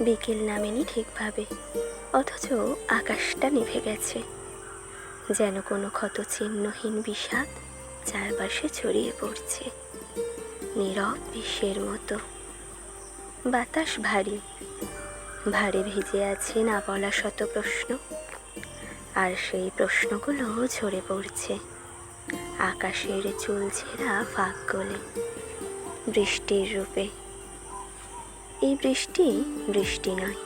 বিকেল নামেনি ঠিকভাবে, অথচ আকাশটা নিভে গেছে, যেন কোনো ক্ষত চিহ্নহীন বিষাদ চারপাশে ছড়িয়ে পড়ছে নীরব বিশ্বের মতো। বাতাস ভারী ভারী ভিজে আছে না বলা শত প্রশ্ন, আর সেই প্রশ্নগুলো ঝরে পড়ছে আকাশের চুলছেরা ফাঁক গলে বৃষ্টির রূপে। এই বৃষ্টি বৃষ্টি নয়,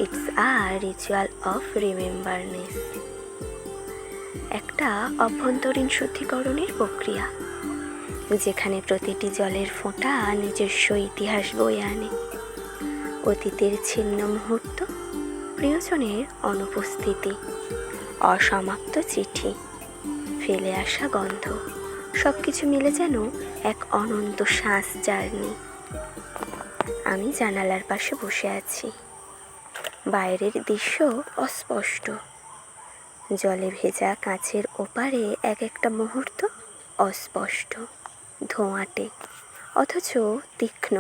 ইটস আ রিচুয়াল অফ রিমেম্বারনেস, একটা অভ্যন্তরীণ শুদ্ধিকরণের প্রক্রিয়া, যেখানে প্রতিটি জলের ফোঁটা নিজস্ব ইতিহাস বয়ে আনে। অতীতের ছিন্ন মুহূর্ত, প্রিয়জনের অনুপস্থিতি, অসমাপ্ত চিঠি, ফেলে আসা গন্ধ, সব কিছু মিলে যেন এক অনন্ত শ্বাস জার্নি। আমি জানালার পাশে বসে আছি। বাইরের দৃশ্য অস্পষ্ট, জলে ভেজা কাঁচের ওপারে এক একটা মুহূর্ত অস্পষ্ট, ধোঁয়াটে অথচ তীক্ষ্ণ,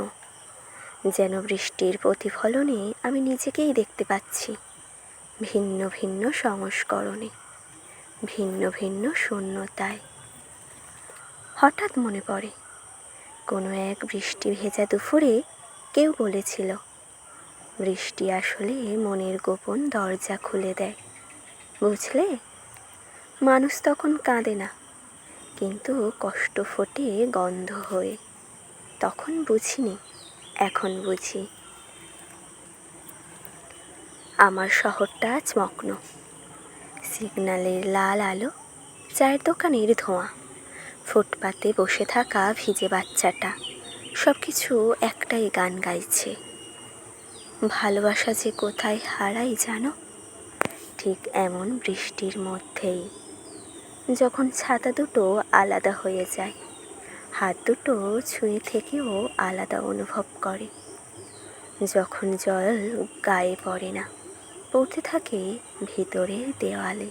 যেন বৃষ্টির প্রতিফলনে আমি নিজেকেই দেখতে পাচ্ছি ভিন্ন ভিন্ন সংস্করণে, ভিন্ন ভিন্ন শূন্যতায়। হঠাৎ মনে পড়ে কোনো এক বৃষ্টি ভেজা দুপুরে কেউ বলেছিল, বৃষ্টি আসলে মনের গোপন দরজা খুলে দেয়, বুঝলে? মানুষ তখন কাঁদে না, কিন্তু কষ্ট ফোটে গন্ধ হয়ে। তখন বুঝিনি, এখন বুঝি। আমার শহরটা আজ মগ্ন, সিগন্যালের লাল আলো, চায়ের দোকানের ধোঁয়া, ফুটপাতে বসে থাকা ভিজে বাচ্চাটা, সব কিছু একটাই গান গাইছে। ভালোবাসা যে কোথায় হারাই জানো? ঠিক এমন বৃষ্টির মধ্যেই, যখন ছাতা দুটো আলাদা হয়ে যায়, হাত দুটো ছুঁয়ে থেকেও আলাদা অনুভব করে, যখন জল গায়ে পড়ে না, পড়তে থাকে ভিতরের দেওয়ালে,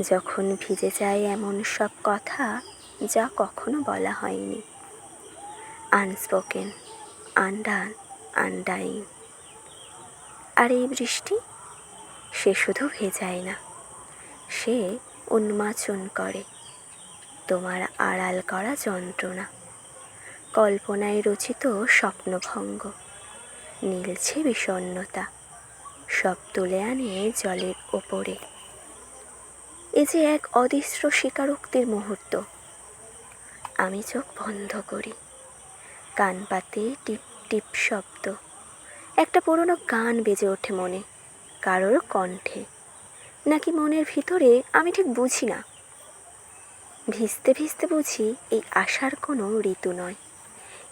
যখন ভিজে যায় এমন সব কথা যা কখনো বলা হয়নি, আনস্পোকেন, আনডান, আনডাইং। আর এই বৃষ্টি, সে শুধু ভেজায় না, সে উন্মোচন করে তোমার আড়াল করা যন্ত্রণা, কল্পনায় রচিত স্বপ্নভঙ্গ, নীলছে বিষণ্ণতা, সব তুলে আনে জলের ওপরে। এ যে এক অদৃশ্য স্বীকারোক্তির মুহূর্ত। আমি চোখ বন্ধ করি, কান পাতে টিপ টিপ শব্দ, একটা পুরনো গান বেজে ওঠে মনে, কারোর কণ্ঠে, নাকি মনের ভিতরে আমি ঠিক বুঝি না। ভিজতে ভিজতে বুঝি এই আশার কোনো ঋতু নয়,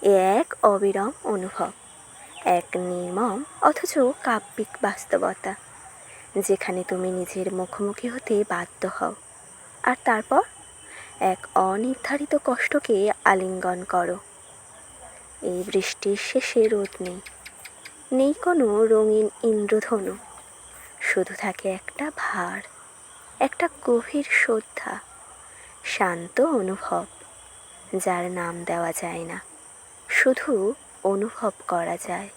এ এক অবিরাম অনুভব, এক নির্মম অথচ কাব্যিক বাস্তবতা, যেখানে তুমি নিজের মুখোমুখি হতে বাধ্য হও, আর তারপর এক অনির্ধারিত কষ্টকে আলিঙ্গন করো। এই বৃষ্টির শেষে রোদ নেই, নেই কোনো রঙিন ইন্দ্রধনু, শুধু থাকে একটা ভার, একটা গভীর শ্রদ্ধা, শান্ত অনুভব, যার নাম দেওয়া যায় না, শুধু অনুভব করা যায়।